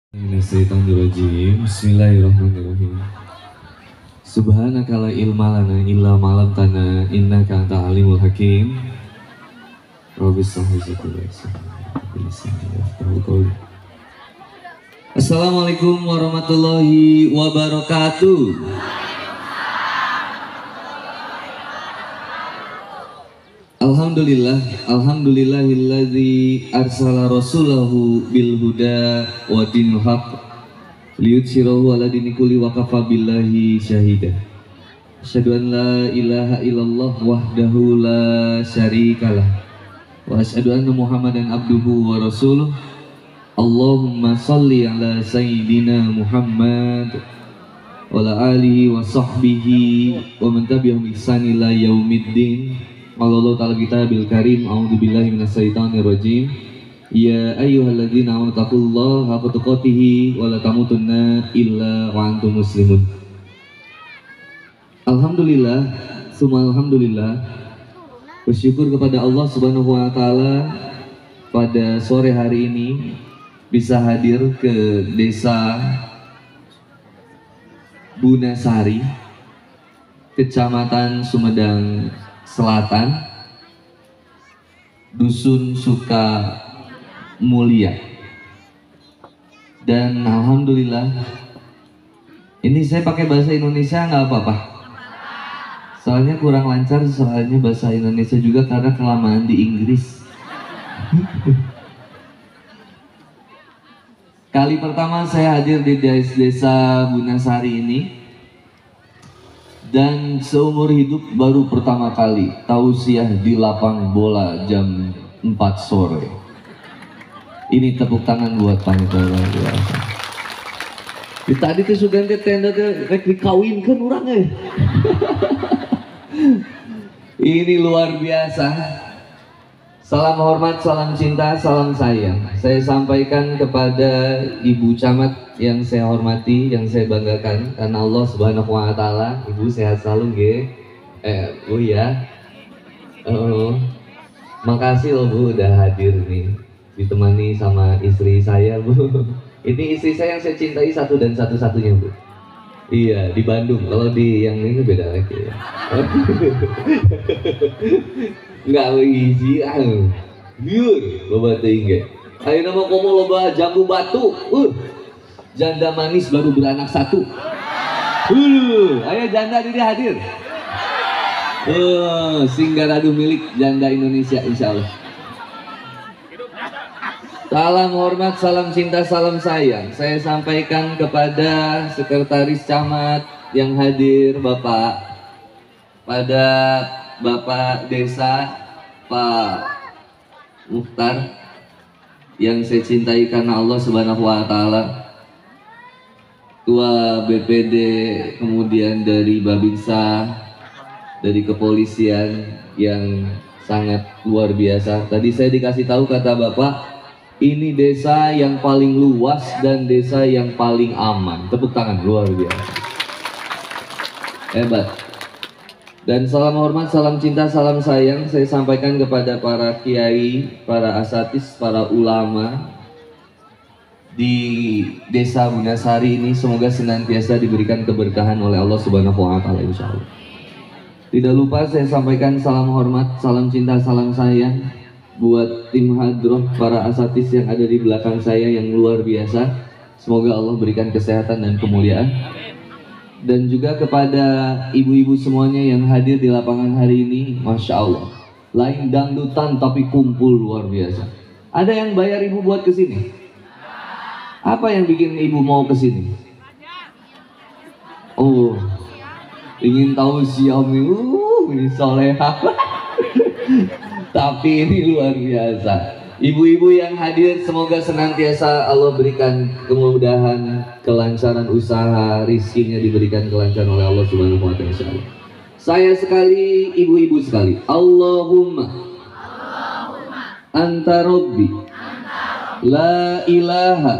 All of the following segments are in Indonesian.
Minasyaitonirrajim. Bismillahirrahmanirrahim. Subhanaka la ilma lana illa ma 'allamtana innaka antal alimul hakim. Rabbi shrah li sadri wa yassir li amri. Assalamualaikum warahmatullahi wabarakatuh. Alhamdulillahilladzi arsala rasulahu bil huda wa dinil haq liyudhhirahu ala dini kulli wa kafa billahi syahida. Asyhadu an la ilaha illallah wahdahu la syarikalah wa asyhadu anna Muhammadan abduhu wa rasuluh. Allahumma shalli ala sayyidina Muhammad wa ala alihi wa sahbihi wa man tabi'ahum bi ihsan ila yaumiddin. Allah ta'ala kitabil karim. A'udzubillahi minasyaitonirrajim. Ya ayyuhalladzina amanu taqullaha haqqa tuqatih wa la tamutunna illa wa antum muslimun. Alhamdulillah, summa alhamdulillah. Bersyukur kepada Allah Subhanahu wa taala pada sore hari ini bisa hadir ke desa Bunasari, Kecamatan Sumedang Selatan, Dusun Sukamulia. Dan alhamdulillah, ini saya pakai bahasa Indonesia nggak apa-apa. Soalnya kurang lancar soalnya bahasa Indonesia juga karena kelamaan di Inggris. Kali pertama saya hadir di desa Bunasari ini. Dan seumur hidup baru pertama kali tausiah di lapang bola jam 4 sore. Ini tepuk tangan buat panitia. Di tadi tuh sudah tenda rek dikawinkan orangnya. Ini luar biasa. Salam hormat, salam cinta, salam sayang saya sampaikan kepada Ibu Camat yang saya hormati, yang saya banggakan karena Allah Subhanahu wa taala. Ibu sehat selalu, nggih. Bu ya. Makasih loh Bu udah hadir nih. Ditemani sama istri saya, Bu. Ini istri saya yang saya cintai satu dan satu-satunya, Bu. Iya, di Bandung. Kalau di yang ini beda lagi ya. Enggak hiji liur loba teuing ge. Ayeuna mah komo loba jambu batu. Janda manis baru beranak satu. Ayo janda diri hadir. Singgaradu milik janda Indonesia insyaallah. Salam hormat, salam cinta, salam sayang saya sampaikan kepada Sekretaris Camat yang hadir, Bapak, pada Bapak Desa Pak Mukhtar yang saya cintai karena Allah Subhanahu wa taala, Ketua BPD, kemudian dari Babinsa, dari kepolisian yang sangat luar biasa. Tadi saya dikasih tahu kata Bapak, ini desa yang paling luas dan desa yang paling aman. Tepuk tangan, luar biasa. Hebat. Dan salam hormat, salam cinta, salam sayang saya sampaikan kepada para kiai, para asatis, para ulama di desa Bunasari ini. Semoga senantiasa diberikan keberkahan oleh Allah Subhanahu wa taala insyaallah. Tidak lupa saya sampaikan salam hormat, salam cinta, salam sayang buat tim hadroh, para asatis yang ada di belakang saya yang luar biasa. Semoga Allah berikan kesehatan dan kemuliaan. Dan juga kepada ibu-ibu semuanya yang hadir di lapangan hari ini, Masya Allah, lain dangdutan tapi kumpul luar biasa. Ada yang bayar ibu buat kesini? Apa yang bikin ibu mau kesini? Oh, ingin tahu Xiaomi, ini soleha. Tapi ini luar biasa. Ibu-ibu yang hadir, semoga senantiasa Allah berikan kemudahan, kelancaran usaha, rizkinya diberikan kelancaran oleh Allah Subhanahu wa taala. Saya sekali, ibu-ibu sekali. Allahumma anta rabbi la ilaha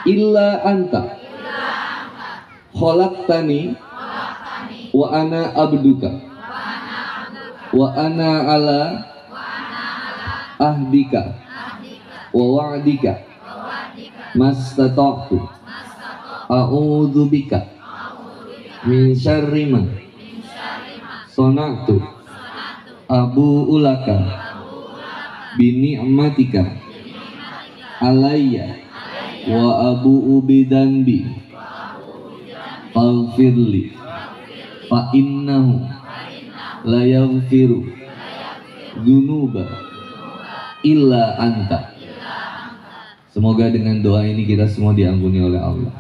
illa anta khalaqtani wa ana abduka wa ana ala ahdika wa wa'dika mastata'tu a'udzubika min syarri ma sana'tu abu'u laka bi ni'matika alayya wa abu'u bidanbi faghfirli fa innahu la yaghfiru dzunuba illa anta. Semoga dengan doa ini kita semua diampuni oleh Allah.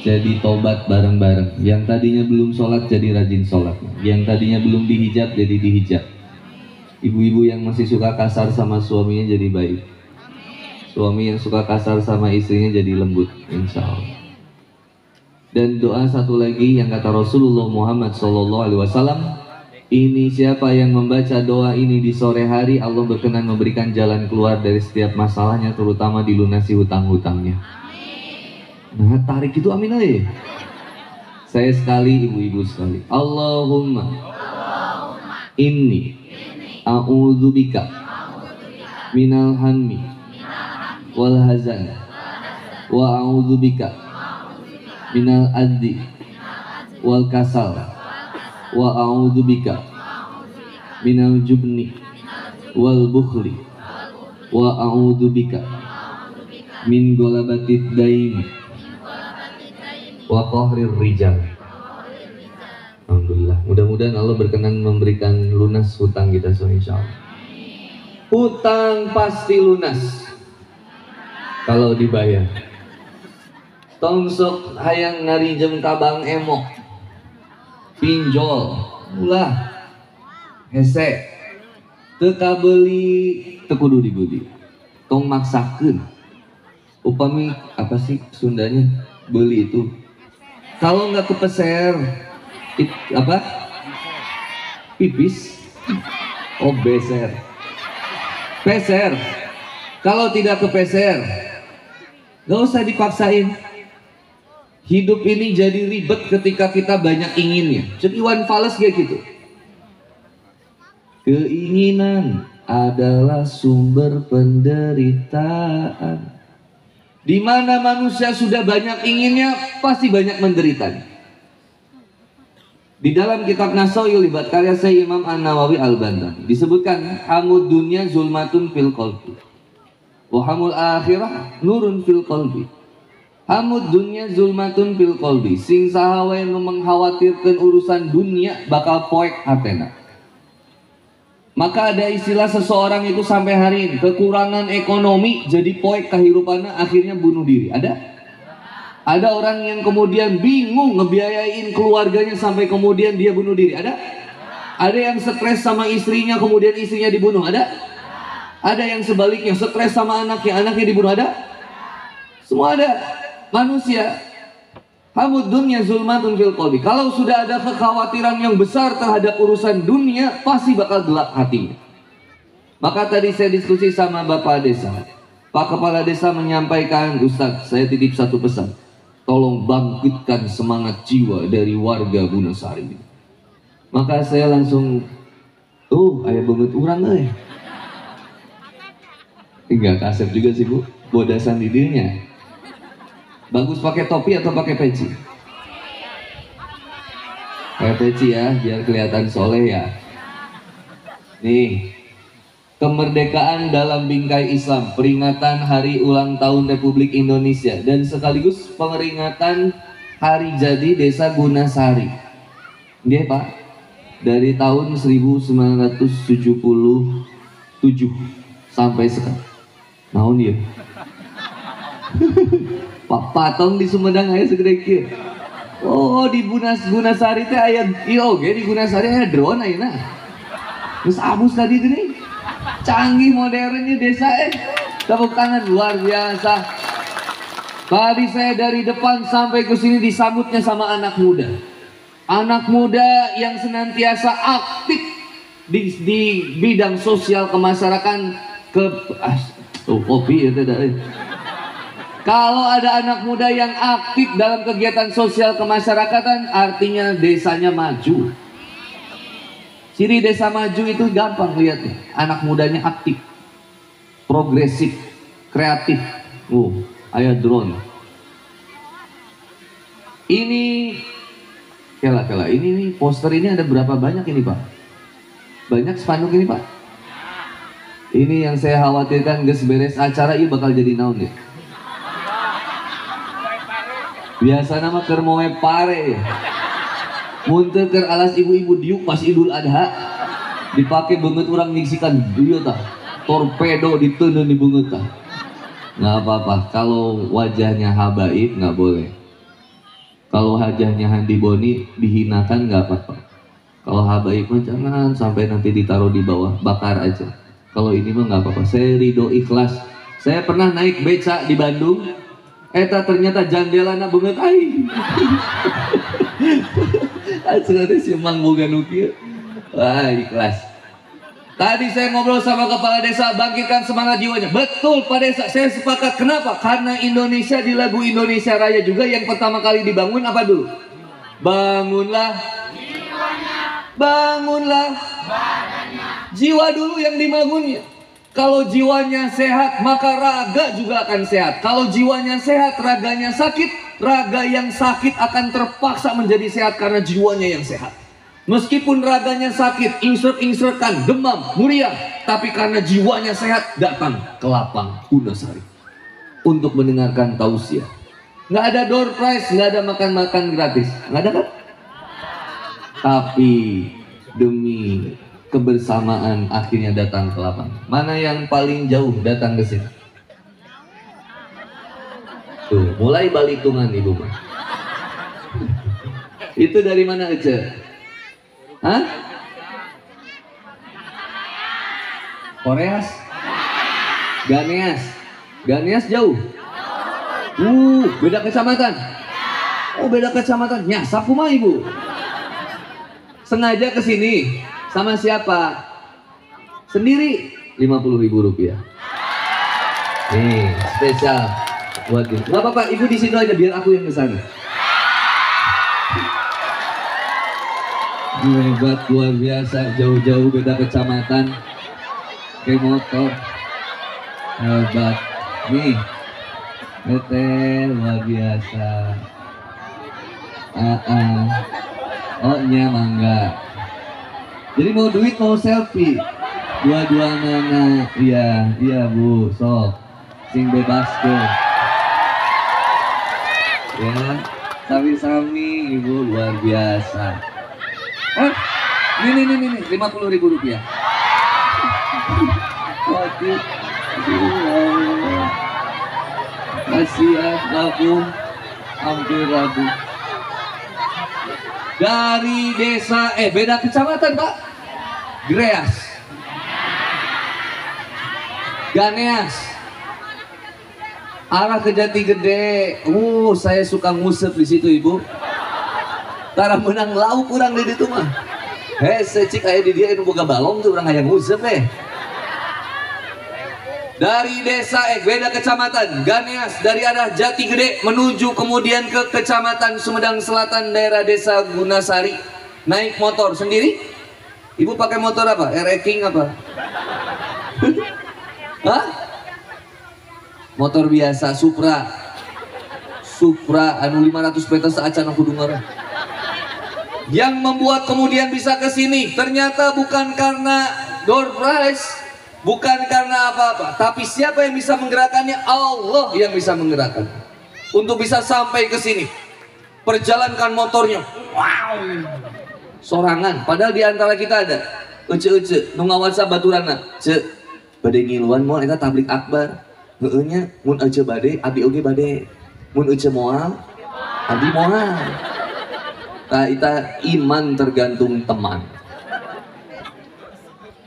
Jadi tobat bareng-bareng. Yang tadinya belum sholat jadi rajin sholat. Yang tadinya belum dihijab jadi dihijab. Ibu-ibu yang masih suka kasar sama suaminya jadi baik. Suami yang suka kasar sama istrinya jadi lembut, insya Allah. Dan doa satu lagi yang kata Rasulullah Muhammad SAW, ini siapa yang membaca doa ini di sore hari, Allah berkenan memberikan jalan keluar dari setiap masalahnya, terutama dilunasi hutang-hutangnya. Nah, tarik itu amin aja. Saya sekali, ibu-ibu sekali. Allahumma inni a'udzubika minal hammi wal hazan wa a'udzubika minal adzi wal kasal wa a'udzubika minal jubni wal bukhli wa a'udzubika min golabatid daini wa qahrir rijal. Alhamdulillah, mudah-mudahan Allah berkenan memberikan lunas hutang kita semua, insyaallah. Hutang pasti lunas kalau dibayar. Tongsok hayang ngarijem kabang emok pinjol ulah hese teka beli tekudu dibeli tong maksakeun upami apa sih Sundanya beli itu kalau nggak kepeser apa pipis oh beser peser kalau tidak kepeser nggak usah dipaksain. Hidup ini jadi ribet ketika kita banyak inginnya. Jadi Iwan Fals kayak gitu. Keinginan adalah sumber penderitaan. Di mana manusia sudah banyak inginnya, pasti banyak menderita. Di dalam kitab Nasail libat karya saya Imam An-Nawawi Al-Bantani disebutkan hamud dunya zulmatun fil qalbi wa hamul akhirah nurun fil qalbi. Hamud dunya zulmatun fil qalbi, sing saha wae nu mengkhawatirkeun urusan dunia bakal poek hatena. Maka ada istilah seseorang itu sampai hari ini kekurangan ekonomi jadi poek kehidupannya akhirnya bunuh diri. Ada orang yang kemudian bingung ngebiayain keluarganya sampai kemudian dia bunuh diri. Ada yang stres sama istrinya kemudian istrinya dibunuh. Ada yang sebaliknya stres sama anaknya dibunuh. Semua ada. Manusia hamud dunya zulmatun fil qalbi. Kalau sudah ada kekhawatiran yang besar terhadap urusan dunia, pasti bakal gelap hatinya. Maka tadi saya diskusi sama Bapak Desa. Pak Kepala Desa menyampaikan, Ustaz, saya titip satu pesan. Tolong bangkitkan semangat jiwa dari warga Gunasari. Maka saya langsung, ayah banget urang enggak kasep juga sih Bu, bodasan di dirinya. Bagus pakai topi atau pakai peci? Pakai peci ya, biar kelihatan soleh ya. Nih, kemerdekaan dalam bingkai Islam, peringatan hari ulang tahun Republik Indonesia dan sekaligus peringatan hari jadi Desa Gunasari. Nggih Pak, dari tahun 1977 sampai sekarang. Naon ya? Pak Patong di Sumedang aya segede kieu. Oh, di Gunasari teh aya ieu oge di Gunasari aya drone ayeuna. Geus abus tadi geuning. Canggih modernnya desa tepuk tangan luar biasa. Tadi saya dari depan sampai ke sini disambutnya sama anak muda. Anak muda yang senantiasa aktif di bidang sosial kemasyarakatan kopi ya tidak. Kalau ada anak muda yang aktif dalam kegiatan sosial kemasyarakatan, artinya desanya maju. Ciri desa maju itu gampang lihatnya. Anak mudanya aktif, progresif, kreatif. Aya drone. Ini kela ini nih poster ini ada berapa banyak ini Pak? Banyak spanduk ini Pak? Ini yang saya khawatirkan geus beres acara ini bakal jadi naon ya? Biasa nama keur moe pare. Mun teu keur alas ibu-ibu diuk pas Idul Adha dipake beungeut urang nyiksikan ieu tah torpedo diteunun di beungeut tah. Nggak apa-apa, kalau wajahnya habaib nggak boleh. Kalau wajahnya Handi Boni dihinakan nggak apa-apa. Kalau habaib mah jangan sampai nanti ditaruh di bawah, bakar aja. Kalau ini mah nggak apa-apa, saya ridho ikhlas. Saya pernah naik beca di Bandung, eta ternyata jandelana beungeut aing. Asli si Mang boga nu kieu. Wah, ikhlas. Tadi saya ngobrol sama kepala desa, bangkitkan semangat jiwanya. Betul Pak Desa, saya sepakat. Kenapa? Karena Indonesia di lagu Indonesia Raya juga yang pertama kali dibangun apa dulu? Bangunlah jiwanya, bangunlah badannya. Jiwa dulu yang dibangunnya. Kalau jiwanya sehat, maka raga juga akan sehat. Kalau jiwanya sehat, raganya sakit, raga yang sakit akan terpaksa menjadi sehat karena jiwanya yang sehat. Meskipun raganya sakit, insert-insertkan, demam, muriang, tapi karena jiwanya sehat, datang ke lapang Gunasari untuk mendengarkan tausiah. Nggak ada door prize, nggak ada makan-makan gratis, nggak ada kan? Tapi demi kebersamaan akhirnya datang ke lapang. Mana yang paling jauh datang ke sini? Tuh, mulai balitungan ibu mah. Itu dari mana aja? Hah? Koreas? Ganeas? Ganeas jauh? Beda kecamatan? Oh, beda kecamatan. Nyasap kumaha ibu? Sengaja kesini sama siapa? Sendiri. 50.000 rupiah. Nih, spesial buat ibu. Gak apa-apa, ibu di situ aja biar aku yang kesana. Hebat, luar biasa, jauh-jauh beda kecamatan kayak motor. Hebat nih, luar biasa. Oh nya mangga. Jadi mau duit mau selfie, dua-dua mana? Iya bu, sok sing bebas tuh ya, sami-sami ibu, luar biasa. Ini 50.000 rupiah. Waduh, kasihan aku hampir rabu. Dari desa, beda kecamatan Pak. Greas, Ganeas, arah ke Jati Gede. Saya suka ngusep di situ ibu. Tara menang lauk kurang di ditu mah. Secik aya di dia nu boga balong tuh urang aya ngusep Dari desa beda kecamatan Ganeas, dari arah Jati Gede menuju kemudian ke kecamatan Sumedang Selatan daerah desa Gunasari. Naik motor sendiri? Ibu pakai motor apa? King apa? Hah? Motor biasa Supra anu 500 pesos acan aku dengar. Yang membuat kemudian bisa ke sini ternyata bukan karena door prize, bukan karena apa-apa, tapi siapa yang bisa menggerakkannya? Allah yang bisa menggerakkan untuk bisa sampai ke sini. Perjalankan motornya, wow, sorangan. Padahal di antara kita ada ece nu ngawasa baturana, ce bade ngiluan moal eta tablik akbar. Heeh nya, mun ece bade, abi oge bade. Mun ece moal, abi moal. Kita iman tergantung teman.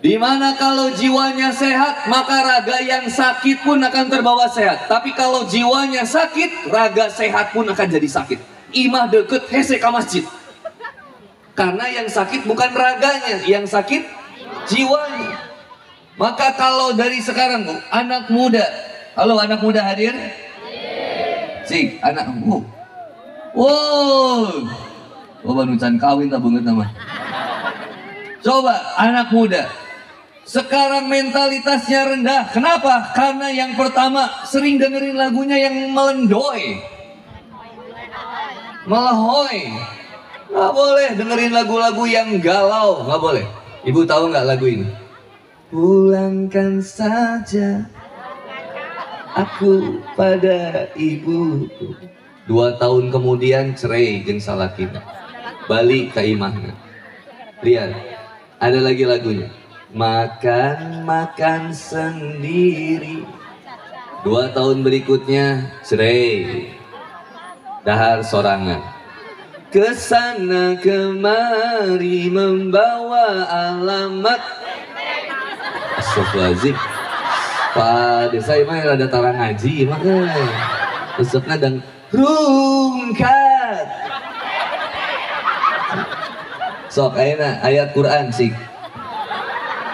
Dimana kalau jiwanya sehat, maka raga yang sakit pun akan terbawa sehat. Tapi kalau jiwanya sakit, raga sehat pun akan jadi sakit. Imah deket hese ka masjid. Karena yang sakit bukan raganya, yang sakit jiwanya. Maka kalau dari sekarang anak muda, halo anak muda hadir? Cik, anakmu. Wow. Oh baru can kawin tak banget nama. Coba anak muda, Sekarang mentalitasnya rendah. Kenapa? Karena yang pertama sering dengerin lagunya yang melendoy, melehoy. Nggak boleh dengerin lagu-lagu yang galau, nggak boleh. Ibu tahu nggak lagu ini? Pulangkan saja aku pada ibuku. 2 tahun kemudian cerai jeung salakina, balik ke imahna. Lihat, ada lagi lagunya. Makan sendiri. 2 tahun berikutnya cerai, dahar sorangan. Kesana kemari membawa alamat. Astagfirullahaladzim. Pak desa mah ada tarang ngaji makanya resepnya dan rungkat. Sok ayeuna ayat Quran sih.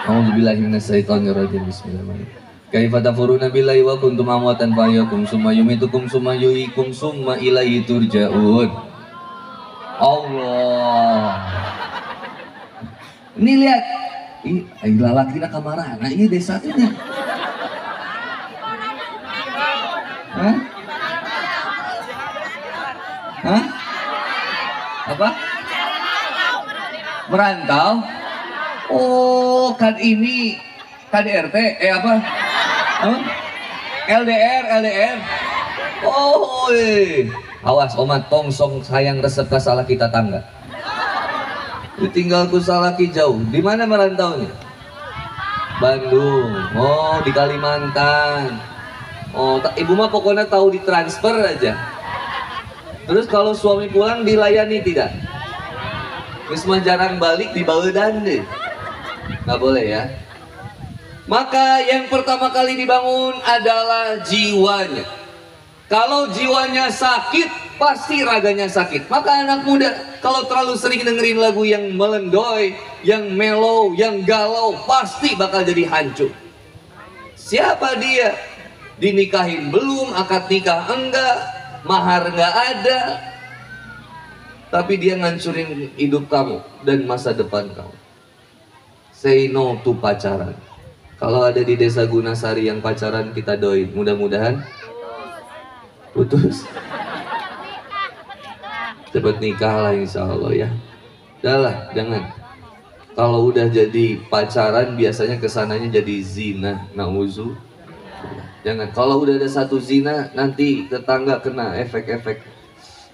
A'udzubillahi minasyaitonirrajim. Bismillahirrahmanirrahim. Kaifa tafuruna billahi wa kuntum amwatan fa ahyakum summa yumitukum summa yuhyikum summa ilaihi turja'un. Allah. Ini lihat. Ih, lalaki na kamarahan. Nah, ini desa ini. Hah? Hah? Apa? Merantau? Oh, kan ini KDRT, apa? Huh? LDR. Oh, awas omat tongsong sayang resep ke salah kita tangga. Ditinggalku salaki jauh. Di mana merantaunya? Bandung. Oh, di Kalimantan. Oh, ibu mah pokoknya tahu ditransfer aja. Terus kalau suami pulang dilayani tidak? Terus mah jarang balik di Bawedan deh. Nggak boleh ya. Maka yang pertama kali dibangun adalah jiwanya. Kalau jiwanya sakit, pasti raganya sakit. Maka anak muda, kalau terlalu sering dengerin lagu yang melendoy, yang mellow, yang galau, pasti bakal jadi hancur. Siapa dia? Dinikahin belum, akad nikah enggak, mahar enggak ada, tapi dia ngancurin hidup kamu dan masa depan kamu. Say no to pacaran. Kalau ada di desa Gunasari yang pacaran, kita doain, mudah-mudahan putus. Cepet nikah lah insya Allah ya. Udahlah, jangan. Kalau udah jadi pacaran biasanya kesananya jadi zina. Nauzu. Jangan. Kalau udah ada satu zina, nanti tetangga kena efek-efek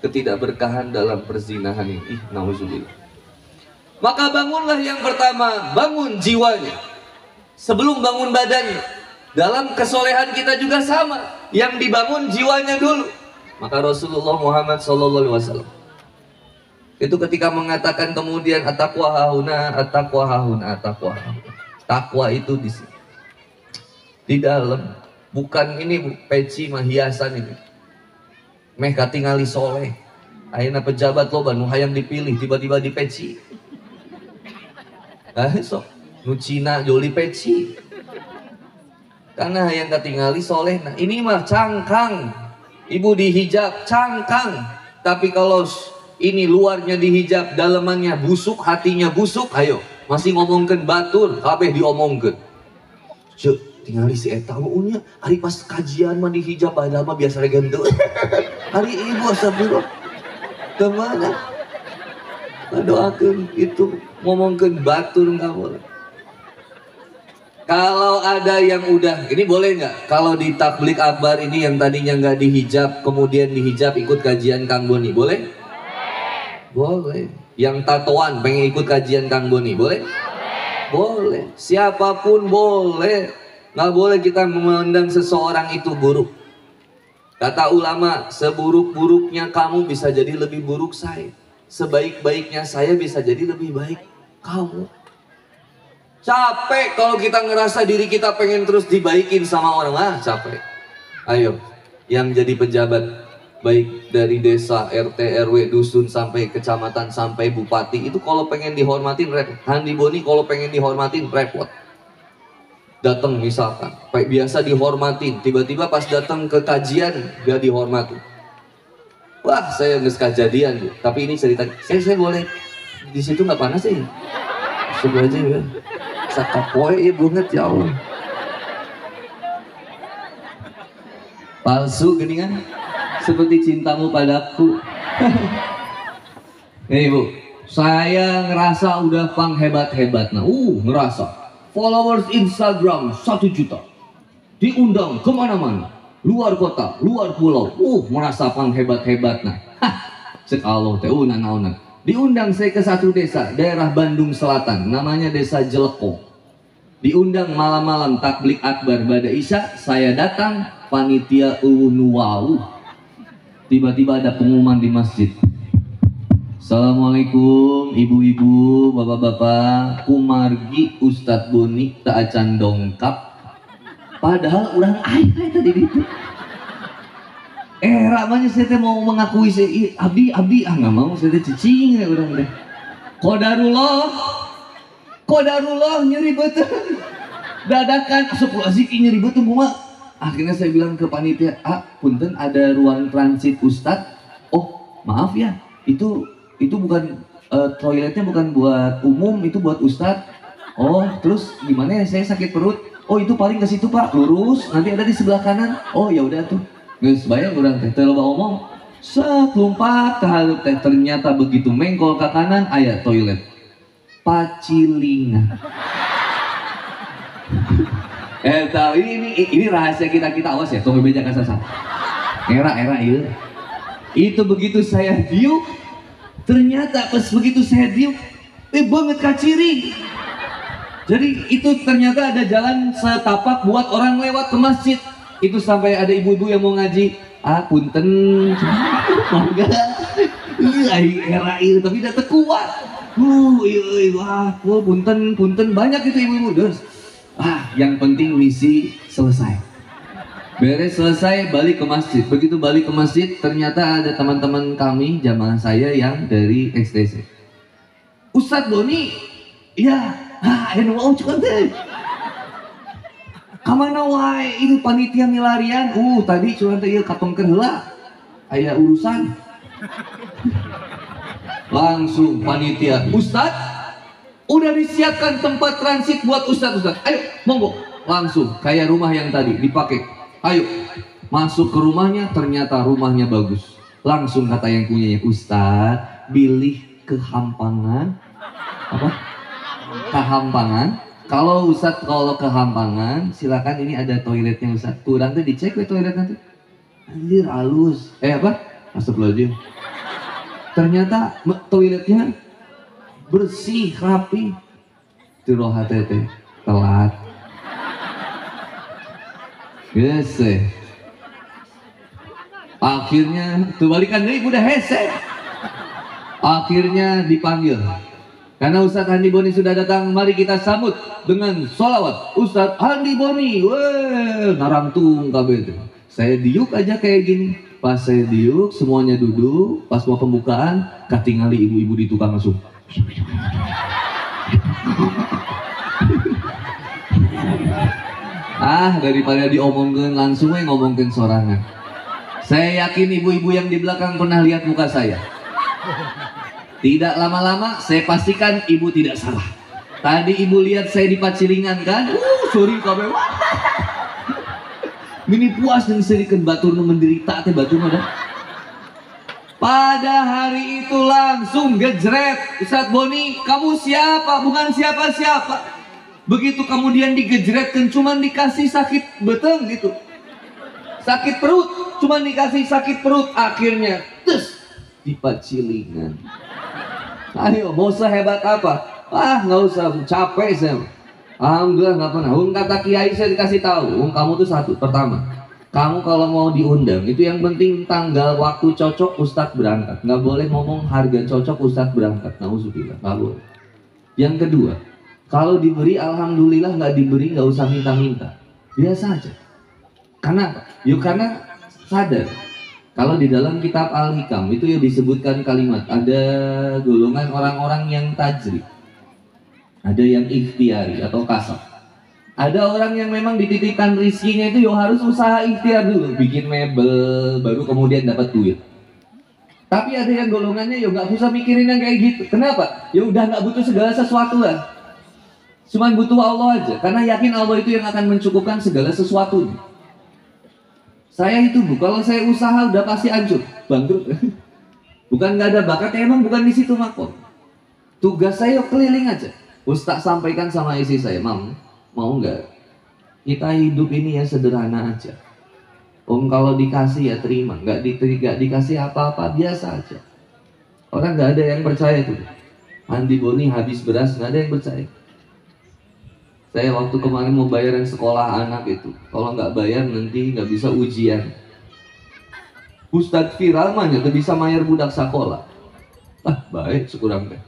ketidakberkahan dalam perzinahan ini. Nauzubillah. Maka bangunlah yang pertama, bangun jiwanya sebelum bangun badannya. Dalam kesolehan kita juga sama, yang dibangun jiwanya dulu. Maka Rasulullah Muhammad SAW itu ketika mengatakan kemudian at-taqwa hahuna, at-taqwa hahuna, at-taqwa hahuna. Takwa itu di sini, di dalam, bukan ini peci mah hiasan ini. Meh katingali soleh, ayeuna pejabat loba nu hayang dipilih tiba-tiba di peci. Sok nu Cina joli peci. Karena yang ketinggali soleh, nah ini mah cangkang. Ibu dihijab cangkang, tapi kalau ini luarnya dihijab, dalamannya busuk, hatinya busuk, ayo masih ngomongkan batur, kabeh diomongkan. Cek, tinggali si eta unya, hari pas kajian mah dihijab, ada mah biasa legenda. Hari ibu astagfirullah, kemana? Doakan itu, ngomongkan batur nggak boleh. Kalau ada yang udah, ini boleh nggak? Kalau di tablik akbar ini yang tadinya nggak dihijab, kemudian dihijab ikut kajian Kang Boni, boleh? Boleh. Yang tatoan pengen ikut kajian Kang Boni, boleh? Boleh. Siapapun boleh. Nggak boleh kita memandang seseorang itu buruk. Kata ulama, seburuk-buruknya kamu bisa jadi lebih buruk saya. Sebaik-baiknya saya bisa jadi lebih baik kamu. Capek kalau kita ngerasa diri kita pengen terus dibaikin sama orang. Capek. Ayo, yang jadi pejabat, baik dari desa, RT, RW, dusun, sampai kecamatan, sampai bupati, itu kalau pengen dihormatin repot. Handi Boni kalau pengen dihormatin repot. Datang misalkan, biasa dihormatin, tiba-tiba pas datang ke kajian gak dihormati. Wah, saya nggak kejadian, tapi ini cerita. Saya boleh di situ nggak panas sih? Coba aja ya. Sakapoe ya banget ya Allah. Palsu geningan seperti cintamu padaku. Nih Bu, saya ngerasa udah pang hebat-hebat. Nah, ngerasa followers Instagram 1 juta, diundang kemana-mana, luar kota, luar pulau. Merasa pang hebat-hebat. Nah, sekalo teh naon. Diundang saya ke satu desa, daerah Bandung Selatan, namanya Desa Jeleko. Diundang malam-malam takblik akbar pada Isya, saya datang, panitia nuwau. Tiba-tiba ada pengumuman di masjid. Assalamualaikum ibu-ibu, bapak-bapak, kumargi Ustadz Boni tak acan dongkap. Padahal orang ayah tadi itu. Ramanya saya mau mengakui saya abdi nggak mau, saya cicing ya orang deh. Kodarullah nyeri betul. Dadakan asup aziki nyeri betul bunga. Akhirnya saya bilang ke panitia, punten ada ruang transit Ustadz. Oh maaf ya, itu bukan toiletnya bukan buat umum, itu buat Ustadz. Oh terus gimana ya, saya sakit perut. Oh itu paling ke situ Pak, lurus nanti ada di sebelah kanan. Oh ya udah tuh. Geus bayang urang teh teu loba omong. Set lompat ka haleup teh, ternyata begitu mengkol ke kanan aya toilet. Pacilingan. Tahu ini rahasia kita awas ya, tong bebeja ka sasa. Era ieu. Itu begitu saya diuk, ternyata pas begitu saya diuk, banget kaciri. Jadi itu ternyata ada jalan setapak buat orang lewat ke masjid. Itu sampai ada ibu-ibu yang mau ngaji, punten, mangga, era itu tapi udah kuat. Punten banyak itu ibu-ibu. Terus, yang penting misi selesai. Beres selesai balik ke masjid. Begitu balik ke masjid, ternyata ada teman-teman kami jamaah saya yang dari XTC. Ustadz Boni, ya, mau cukup deh. Kamana wae itu panitia milarian. Tadi cuma teh ieu katongkeun heula. Aya urusan. Langsung panitia, Ustadz, udah disiapkan tempat transit buat Ustadz. Ayo, monggo. Langsung kayak rumah yang tadi dipakai. Ayo. Masuk ke rumahnya, ternyata rumahnya bagus. Langsung kata yang punyanya, Ustadz, bilih kehampangan. Apa? Kehampangan. Kalau kehampangan, silakan ini ada toiletnya Ustadz. Kurang tuh dicek ke toilet nanti. Anjir halus. Astagfirullahaladzim. Ternyata toiletnya bersih, rapi. Tiroh hati telat. Yes. Akhirnya tuh balikan deh udah hese. Akhirnya dipanggil. Karena Ustadz Handi Boni sudah datang, mari kita sambut dengan sholawat Ustadz Handi Boni. Narangtung kabeh itu. Saya diuk aja kayak gini. Pas saya diuk, semuanya duduk. Pas mau pembukaan, katingali ibu-ibu di tukang langsung. Daripada diomongkan langsung ngomongkan sorangan. Saya yakin ibu-ibu yang di belakang pernah lihat muka saya. Tidak lama-lama saya pastikan ibu tidak salah. Tadi ibu lihat saya di Pacilingan kan? Sorry kabeh. Mini puas dan serikan batur nu menderita teh batur dah. Pada hari itu langsung gejret. Ustadz Boni, kamu siapa? Bukan siapa-siapa. Begitu kemudian digejretkan cuman dikasih sakit beteng gitu. Sakit perut, cuman dikasih sakit perut akhirnya di Pacilingan. Ayo, mau sehebat apa? Nggak usah, capek saya. Alhamdulillah nggak pernah. Kata kiai saya dikasih tahu, kamu tuh satu. Pertama, kamu kalau mau diundang, itu yang penting tanggal waktu cocok Ustadz berangkat. Nggak boleh ngomong harga cocok Ustadz berangkat. Nauzubillah, nggak boleh. Yang kedua, kalau diberi alhamdulillah, nggak diberi nggak usah minta-minta. Biasa aja. Karena sadar. Kalau di dalam kitab Al-Hikam itu ya disebutkan kalimat ada golongan orang-orang yang tajri, ada yang ikhtiari atau kasab, ada orang yang memang dititipkan rizkinya itu ya harus usaha ikhtiar dulu, bikin mebel baru kemudian dapat duit. Tapi ada yang golongannya ya nggak usah mikirin yang kayak gitu. Kenapa? Ya udah nggak butuh segala sesuatu lah. Cuman butuh Allah aja, karena yakin Allah itu yang akan mencukupkan segala sesuatunya. Saya itu Bu, kalau saya usaha udah pasti hancur, bangkrut. Bukan nggak ada bakat, emang bukan di situ makom. Tugas saya keliling aja. Ustaz sampaikan sama istri saya, Mam, mau nggak kita hidup ini ya sederhana aja. Kalau dikasih ya terima, nggak dikasih apa-apa biasa aja. Orang nggak ada yang percaya tuh. Andi Boni habis beras, nggak ada yang percaya. Saya waktu kemarin mau bayaran sekolah anak itu, kalau nggak bayar nanti nggak bisa ujian. Ustadz viral mah nggak bisa bayar budak sekolah. Baik sekurang teh.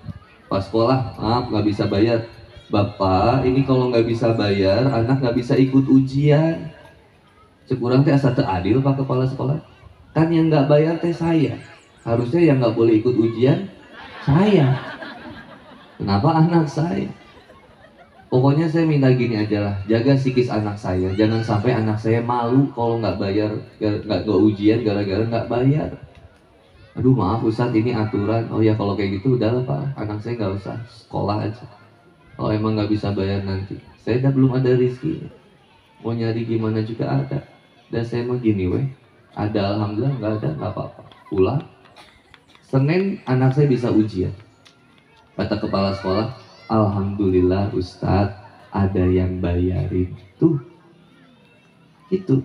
Pas sekolah, maaf nggak bisa bayar. Bapak, ini kalau nggak bisa bayar, anak nggak bisa ikut ujian. Sekurang teh asa teu adil Pak Kepala Sekolah. Kan yang nggak bayar teh saya. Harusnya yang nggak boleh ikut ujian saya. Kenapa anak saya? Pokoknya saya minta gini aja lah, jaga psikis anak saya. Jangan sampai anak saya malu kalau nggak bayar, nggak ujian gara-gara nggak bayar. Aduh maaf Ustadz, ini aturan. Oh ya kalau kayak gitu udahlah Pak, anak saya nggak usah sekolah aja. Kalau emang nggak bisa bayar nanti, saya udah belum ada rezeki. Mau nyari gimana juga ada. Dan saya mau gini weh, ada alhamdulillah, nggak ada nggak apa-apa. Pulang, Senin anak saya bisa ujian. Kata kepala sekolah, alhamdulillah Ustadz ada yang bayarin. Tuh, itu.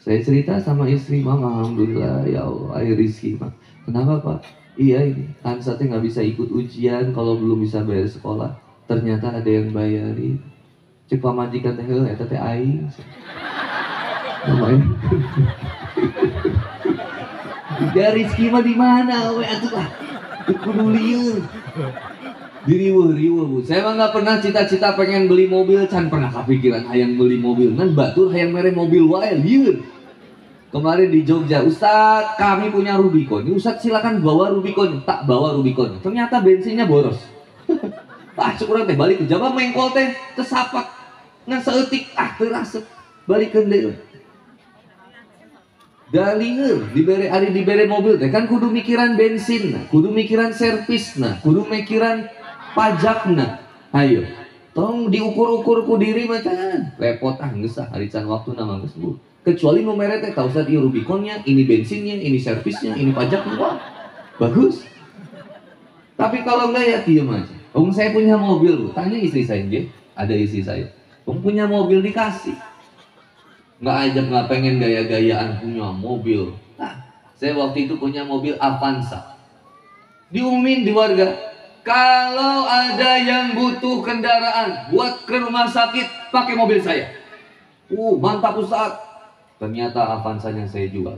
Saya cerita sama istri, Mam, alhamdulillah ya Allah, air rizki Mam. Kenapa Pak? Iya ini, Hansatnya nggak bisa ikut ujian kalau belum bisa bayar sekolah. Ternyata ada yang bayarin. Cek pamajikan teh eta teh aing. Namanya. Ya rizki mah di mana? We atuh lah. Kudu lieur. Diriweuh Bu. Saya mah nggak pernah cita-cita pengen beli mobil, can pernah kepikiran hayang beli mobil. Nan batur hayang mere mobil wae lieur. Kemarin di Jogja, Ustadz kami punya Rubicon. Ustadz silakan bawa Rubicon. Tak bawa Rubicon. Ternyata bensinnya boros. Syukuran teh balik ke Jawa mengkol teh tersapak ngan saeutik terasep balikeun deui. Dalieur dibere mobil teh kan kudu mikiran bensin, kudu mikiran servisna, kudu mikiran pajakna. Ayo, tong diukur-ukur ku diri mah can repot geus harican waktu nama geus Bu. Kecuali nu mere teh tau sa di Rubiconnya, ini bensinnya, ini servisnya, ini pajaknya. Wah, bagus. Tapi kalau enggak ya diem aja. Saya punya mobil Bu, tanya istri saya aja. Ada istri saya. Punya mobil dikasih. Nggak pengen gaya-gayaan punya mobil. Nah, saya waktu itu punya mobil Avanza. Diumumin di warga, kalau ada yang butuh kendaraan buat ke rumah sakit, pakai mobil saya. Mantap Ustaz. Ternyata Avanza yang saya jual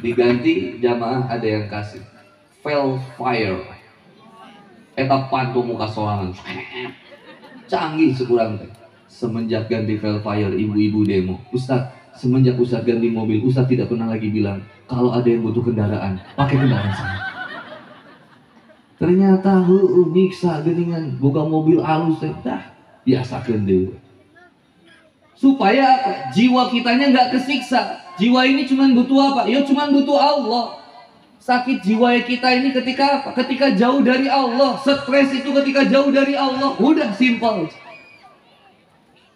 diganti jamaah ada yang kasih Velfire. Eta pantu muka sorangan canggih sekurang teh. Semenjak ganti Velfire, ibu-ibu demo, Ustaz, semenjak Ustaz ganti mobil, Ustaz tidak pernah lagi bilang kalau ada yang butuh kendaraan, pakai kendaraan saya. Ternyata nyiksa geningan buka mobil halus teh biasakeun deui. Supaya apa? Jiwa kitanya nggak kesiksa. Jiwa ini cuma butuh apa? Ya cuma butuh Allah. Sakit jiwa kita ini ketika apa? Ketika jauh dari Allah. Stres itu ketika jauh dari Allah. Udah simpel.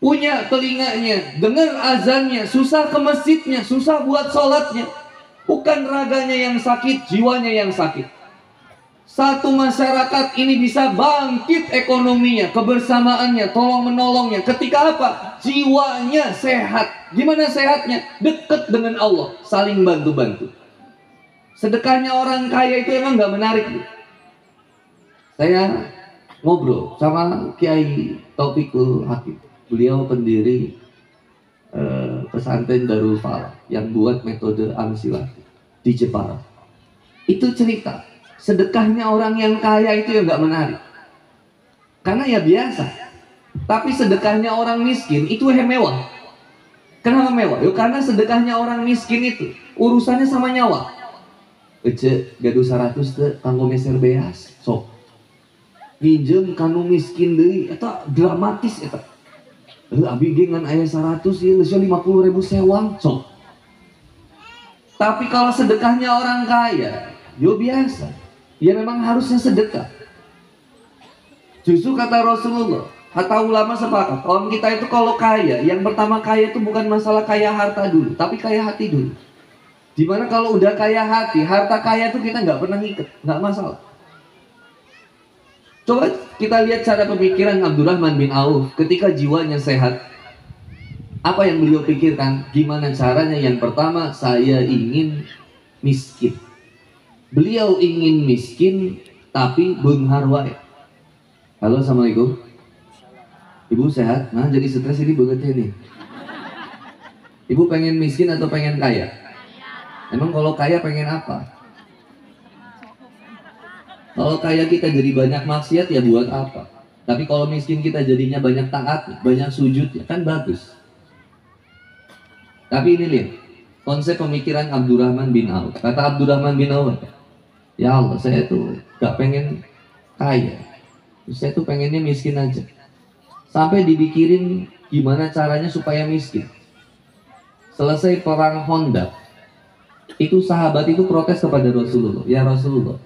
Punya telinganya, dengar azannya, susah ke masjidnya, susah buat sholatnya. Bukan raganya yang sakit, jiwanya yang sakit. Satu masyarakat ini bisa bangkit ekonominya, kebersamaannya, tolong menolongnya. Ketika apa? Jiwanya sehat. Gimana sehatnya? Dekat dengan Allah, saling bantu-bantu. Sedekahnya orang kaya itu emang gak menarik. Saya ngobrol sama Kiai Taufikul Hakim. Beliau pendiri pesantren Darul Falah yang buat metode Amsilati di Jepara. Itu cerita sedekahnya orang yang kaya itu yang gak menarik, karena ya biasa. Tapi sedekahnya orang miskin itu mewah. Kenapa mewah? Yuk, karena sedekahnya orang miskin itu urusannya sama nyawa. Gaduh 100 teh kanggo meser beas sok minjem kanu miskin deui eta dramatis eta. Abi ge ngan aya 100 ieu geus 50.000 sewang sok. Tapi kalau sedekahnya orang kaya yo biasa. Ya memang harusnya sedekah. Justru kata Rasulullah, Hatta ulama sepakat, kaum kita itu kalau kaya, yang pertama kaya itu bukan masalah kaya harta dulu, tapi kaya hati dulu. Dimana kalau udah kaya hati, harta kaya itu kita nggak pernah ngiket, nggak masalah. Coba kita lihat cara pemikiran Abdurrahman bin Auf ketika jiwanya sehat. Apa yang beliau pikirkan? Gimana caranya? Yang pertama, saya ingin miskin. Beliau ingin miskin, tapi benghar wae. Halo, assalamualaikum. Ibu sehat? Nah, jadi stres ini banget nih. Ibu pengen miskin atau pengen kaya? Emang kalau kaya pengen apa? Kalau kaya kita jadi banyak maksiat ya buat apa? Tapi kalau miskin kita jadinya banyak taat, banyak sujud, ya kan bagus. Tapi ini lihat, konsep pemikiran Abdurrahman bin Auf. Kata Abdurrahman bin Auf, ya Allah, saya tuh gak pengen kaya, saya tuh pengennya miskin aja. Sampai dipikirin gimana caranya supaya miskin. Selesai perang Honda, itu sahabat itu protes kepada Rasulullah, ya Rasulullah,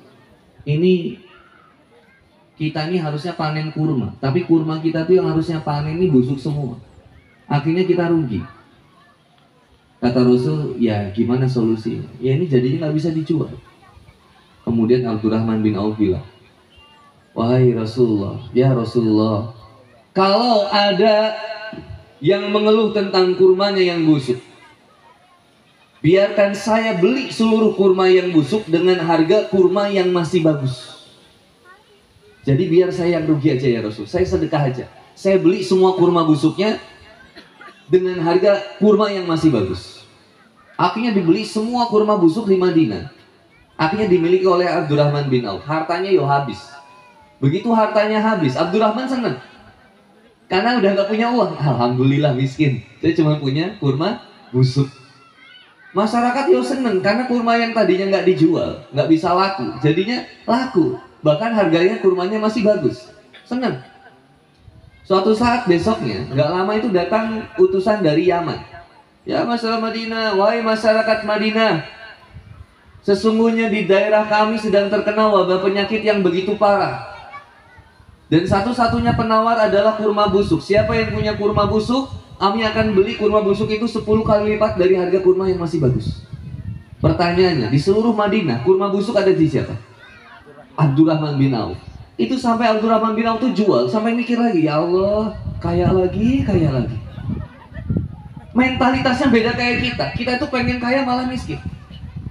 ini kita ini harusnya panen kurma, tapi kurma kita tuh yang harusnya panen ini busuk semua. Akhirnya kita rugi. Kata Rasul, ya gimana solusinya? Ya ini jadinya nggak bisa dijual. Kemudian Abdurrahman bin Auf bilang, wahai Rasulullah, ya Rasulullah, kalau ada yang mengeluh tentang kurmanya yang busuk, biarkan saya beli seluruh kurma yang busuk dengan harga kurma yang masih bagus. Jadi biar saya yang rugi aja ya Rasul, saya sedekah aja. Saya beli semua kurma busuknya dengan harga kurma yang masih bagus. Akhirnya dibeli semua kurma busuk di Madinah. Akhirnya dimiliki oleh Abdurrahman bin Auf. Hartanya yo habis. Begitu hartanya habis, Abdurrahman senang. Karena udah gak punya uang. Alhamdulillah miskin, saya cuma punya kurma busuk. Masyarakat yo seneng karena kurma yang tadinya nggak dijual, nggak bisa laku, jadinya laku. Bahkan harganya kurmanya masih bagus. Seneng. Suatu saat besoknya, nggak lama itu datang utusan dari Yaman. Ya masyarakat Madinah, wahai masyarakat Madinah, sesungguhnya di daerah kami sedang terkena wabah penyakit yang begitu parah. Dan satu-satunya penawar adalah kurma busuk. Siapa yang punya kurma busuk, kami akan beli kurma busuk itu 10 kali lipat dari harga kurma yang masih bagus. Pertanyaannya, di seluruh Madinah, kurma busuk ada di siapa? Abdurrahman bin Auf. Itu sampai Abdurrahman bin Auf itu jual, sampai mikir lagi, ya Allah, kaya lagi, kaya lagi. Mentalitasnya beda kayak kita. Kita tuh pengen kaya malah miskin.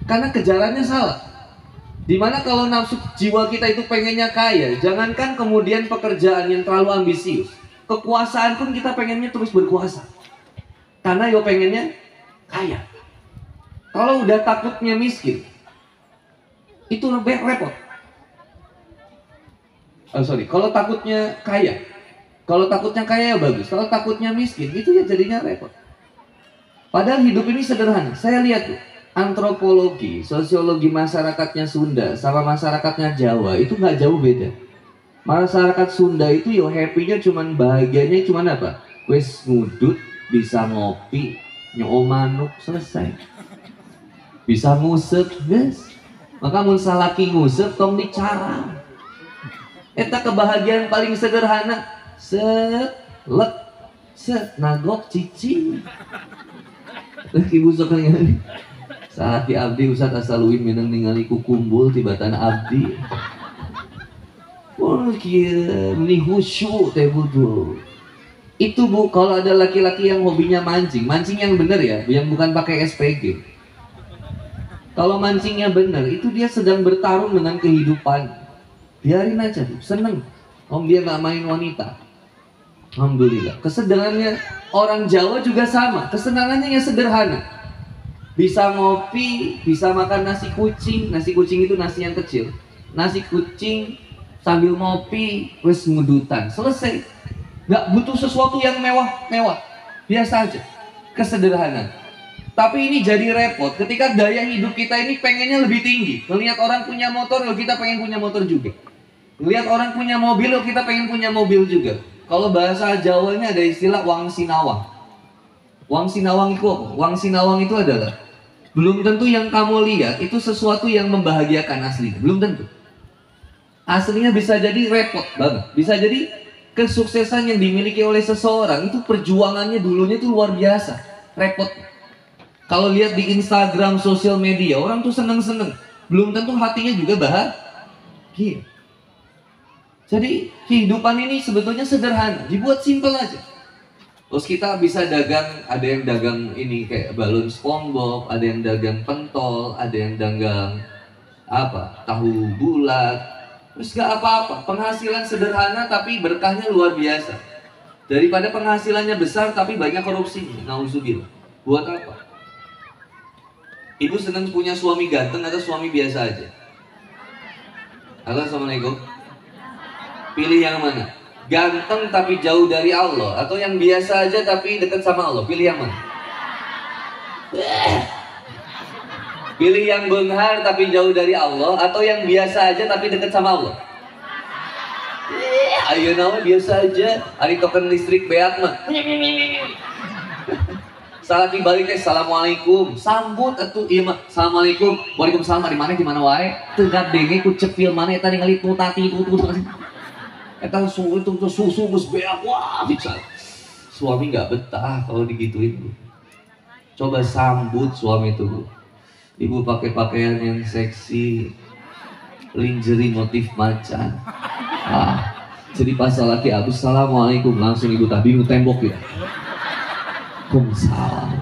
Karena kejarannya salah. Dimana kalau nafsu jiwa kita itu pengennya kaya, jangankan kemudian pekerjaan yang terlalu ambisius, kekuasaan pun kita pengennya terus berkuasa. Karena yo pengennya kaya. Kalau udah takutnya miskin, itu lebih repot. Kalau takutnya kaya, ya bagus. Kalau takutnya miskin, itu ya jadinya repot. Padahal hidup ini sederhana. Saya lihat tuh, antropologi, sosiologi masyarakatnya Sunda sama masyarakatnya Jawa itu nggak jauh beda. Masyarakat Sunda itu yo happy-nya cuman bahagianya cuman apa? Wes ngudut, bisa ngopi, nyo manuk, selesai. Bisa ngusep, guys. Maka mun salaki ngusep tong dicara. Eta kebahagiaan paling sederhana. Set nagok cicing. Ibu sekalian. Saat di abdi Ustaz Asaluin minang ningali kukumbul tibatan abdi. Oh kieu ini khusyuk teh butuh. Itu Bu, kalau ada laki-laki yang hobinya mancing yang bener ya, yang bukan pakai SPG. Kalau mancingnya bener, itu dia sedang bertarung dengan kehidupan. Biarin aja Bu, seneng. Om dia nggak main wanita. Alhamdulillah. Kesenangannya orang Jawa juga sama, kesenangannya yang sederhana. Bisa ngopi, bisa makan nasi kucing. Nasi kucing itu nasi yang kecil. Nasi kucing sambil ngopi, wes ngudutan, selesai. Nggak butuh sesuatu yang mewah-mewah, biasa aja, kesederhanaan. Tapi ini jadi repot ketika daya hidup kita ini pengennya lebih tinggi. Melihat orang punya motor, kita pengen punya motor juga. Melihat orang punya mobil, kita pengen punya mobil juga. Kalau bahasa Jawanya ada istilah wang sinawang. Wang sinawang itu apa? Wang sinawang itu adalah belum tentu yang kamu lihat itu sesuatu yang membahagiakan aslinya. Belum tentu. Aslinya bisa jadi repot banget. Bisa jadi kesuksesan yang dimiliki oleh seseorang itu perjuangannya dulunya itu luar biasa, repot. Kalau lihat di Instagram, sosial media, orang tuh seneng-seneng, belum tentu hatinya juga bahagia. Jadi kehidupan ini sebetulnya sederhana, dibuat simple aja. Terus kita bisa dagang, ada yang dagang ini kayak balon SpongeBob, ada yang dagang pentol, ada yang dagang tahu bulat. Terus gak apa-apa, penghasilan sederhana tapi berkahnya luar biasa. Daripada penghasilannya besar tapi banyak korupsinya, nauzubillah. Buat apa? Ibu senang punya suami ganteng atau suami biasa aja? Halo, assalamualaikum. Pilih yang mana? Ganteng tapi jauh dari Allah, atau yang biasa aja tapi dekat sama Allah? Pilih yang mana? Pilih yang benghar tapi jauh dari Allah, atau yang biasa aja tapi dekat sama Allah? Ayo nama biasa aja. Hari token listrik beak mah. Salah dibalik assalamualaikum. Sambut atuh ieu mah. Assalamualaikum. Waalaikumsalam. Di mana wae. Teu gadenge ku cepil mana eta ningali tutati tutut. Eta susu geus beak. Wah, bisa. Suami enggak betah kalau digituin. Coba sambut suami itu, Bu. Ibu pakai pakaian yang seksi, lingerie motif macan. Jadi pas laki aku assalamualaikum, langsung ibu tak bingung tembok ya. Waalaikumsalam.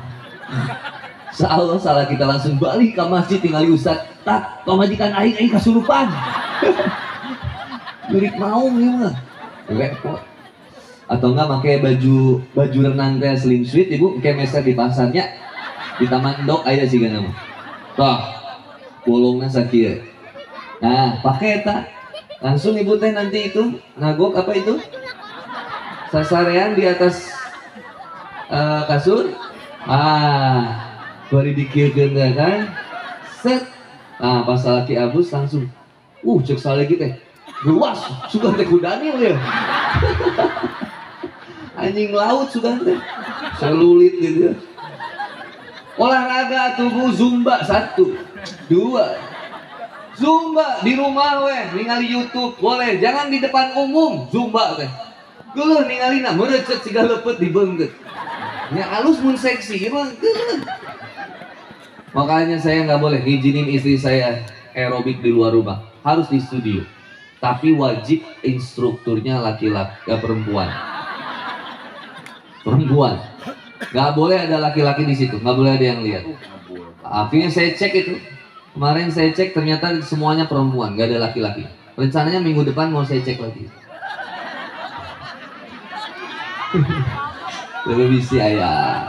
Seolah salah kita langsung balik ke masjid tinggali ustad. Tak, pamajikan aing kasurupan. Durik mau gimana? Repot. Atau enggak pakai baju renang kayak slim sweet, ibu kayak meser di pasarnya, di taman dok aja sih kan nama. Toh, bolongnya sakit. Nah, pakai eta. Langsung ibu teh nanti itu ngagok apa itu? Sasarean di atas kasur. Bari dikiekeun kan. Set. Nah, pas laki abus langsung. Cek salegi teh. Luas, sudah teh kudani ya. Anjing laut sudah teh. Selulit gitu. Olahraga tubuh Zumba 1, 2. Zumba di rumah weh, ningali YouTube boleh, jangan di depan umum Zumba teh. Geuleuh ningalina meureut siga leupet dibeungkeut. Nya alus mun seksi mah geuleuh. Makanya saya nggak boleh ngizinin istri saya aerobik di luar rumah, harus di studio. Tapi wajib instrukturnya laki-laki, perempuan. Perempuan. Gak boleh ada laki-laki di situ, nggak boleh ada yang lihat. Akhirnya saya cek itu, kemarin saya cek ternyata semuanya perempuan, gak ada laki-laki. Rencananya minggu depan mau saya cek lagi. Lebih bisi ayah,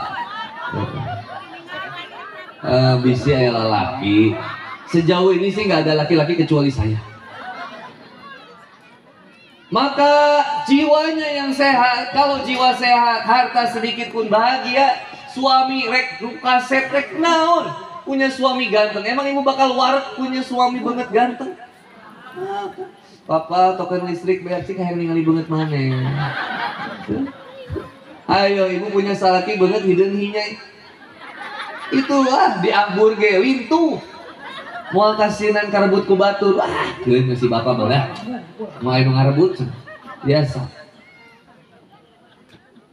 bisi ayah lelaki. Sejauh ini sih nggak ada laki-laki kecuali saya. Maka jiwanya yang sehat, kalau jiwa sehat, harta sedikit pun bahagia. Suami rek kaset rek naon, punya suami ganteng. Emang ibu bakal warak punya suami banget ganteng? Papa token listrik berarti kayak ningali banget mana? Ayo ibu punya salaki banget hidung hinya. Itu diambur ge lintu. Moal kasinan karebut ku batur. Keun si bapak malah. Mulai ngarebut biasa.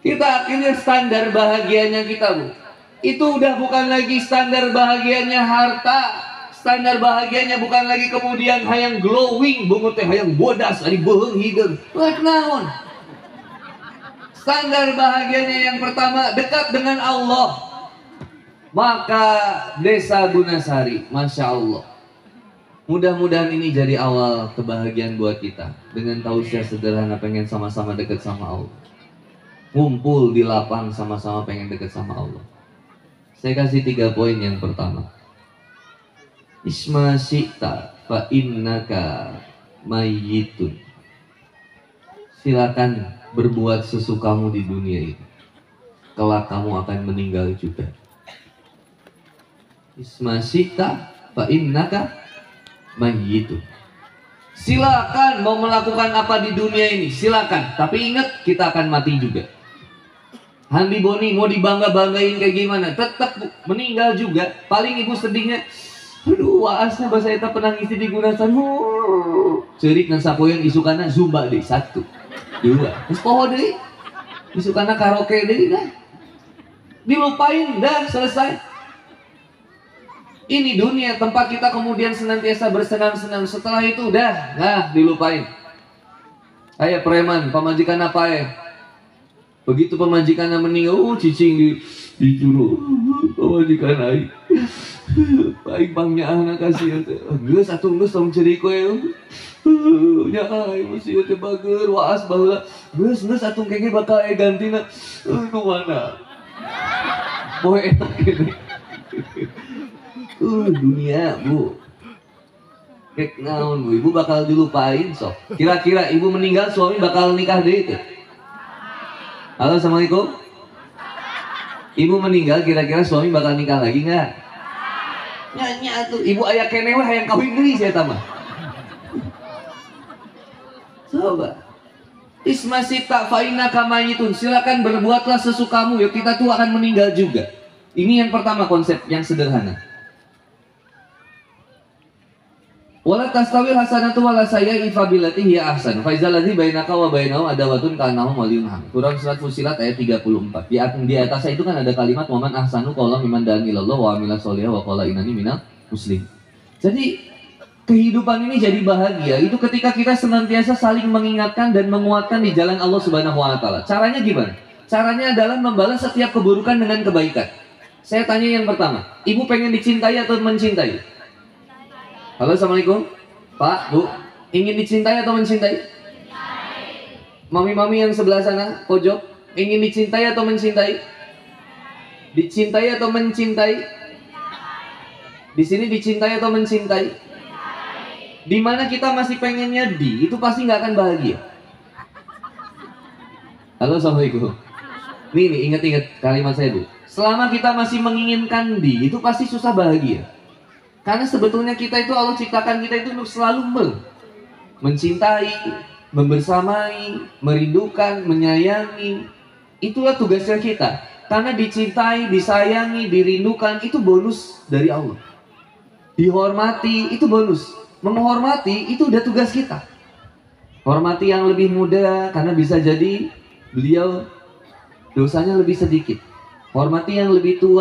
Kita akhirnya standar bahagianya kita, Bu. Itu udah bukan lagi standar bahagianya harta. Standar bahagianya bukan lagi kemudian hayang glowing, bungut teh hayang bodas ari beuheung hideung. Rek naon? Standar bahagianya yang pertama dekat dengan Allah. Maka Desa Gunasari, Masya Allah. Mudah-mudahan ini jadi awal kebahagiaan buat kita. Dengan tausiah sederhana pengen sama-sama dekat sama Allah. Ngumpul di lapang sama-sama pengen dekat sama Allah. Saya kasih 3 poin yang pertama. Isma syi'ta fa innaka mayyitun. Silakan berbuat sesukamu di dunia ini. Kelak kamu akan meninggal juga. Isma syi'ta fa innaka mayyitun. Silakan mau melakukan apa di dunia ini, silakan. Tapi ingat kita akan mati juga. Handi Boni mau dibangga-banggain kayak gimana, tetap meninggal juga. Paling ibu sedihnya, aduh waasnya bahasa eta pernah ngisi di Gunasari. Cerik dan sapoyan isukana Zumba deh 1. Dua. Terus poho deh. Disukana karaoke deh dah. Dilupain dah, selesai. Ini dunia tempat kita kemudian senantiasa bersenang-senang. Setelah itu dah, nah dilupain. Kayak preman, pemajikan apa ya? Begitu pemajikannya meninggal, cicing dicuru. Pemajikan aing. Baik bangnya anak kasih geus atuh geus tong ceri koe. Nya aing masih teh bager waas baheula. Geus atuh kenge bakal gantina. Nu mana? Poe eta gini. Dunia, Bu. Kek naon, Bu? Ibu bakal dilupain sok. Kira-kira ibu meninggal suami bakal nikah deui teh? Halo, Assalamualaikum. Ibu meninggal kira-kira suami bakal nikah lagi nggak? Nya tuh, ibu aya keneh we hayang kawin deui saya tamah. Coba. Ismasita faina kamayitun. Silakan berbuatlah sesukamu. Yuk kita tuh akan meninggal juga. Ini yang pertama konsep yang sederhana. Wala tastawil hasanatu wala sayyi'atu fabillati hiya ahsan. Fa izal ladzi bainaka wa bainahu adawatun ka'annahu waliyyun ham. Quran surat Fussilat ayat 34. Di atasnya itu kan ada kalimat waman ahsanu qawlan mimman da'a ilallah wa amila sholihan wa qala innani minal muslim. Jadi kehidupan ini jadi bahagia itu ketika kita senantiasa saling mengingatkan dan menguatkan di jalan Allah Subhanahu wa taala. Caranya gimana? Caranya adalah membalas setiap keburukan dengan kebaikan. Saya tanya yang pertama, ibu pengen dicintai atau mencintai? Halo, Assalamualaikum. Pak, Bu, ingin dicintai atau mencintai? Mami-mami yang sebelah sana, pojok, ingin dicintai atau mencintai? Dicintai atau mencintai? Di sini dicintai atau mencintai? Di mana kita masih pengennya itu pasti nggak akan bahagia. Halo, Assalamualaikum. Nih, ingat-ingat kalimat saya dulu. Selama kita masih menginginkan itu pasti susah bahagia. Karena sebetulnya kita itu Allah ciptakan kita itu untuk selalu mencintai, membersamai, merindukan, menyayangi. Itulah tugasnya kita. Karena dicintai, disayangi, dirindukan itu bonus dari Allah. Dihormati itu bonus. Menghormati itu udah tugas kita. Hormati yang lebih muda karena bisa jadi beliau dosanya lebih sedikit. Hormati yang lebih tua.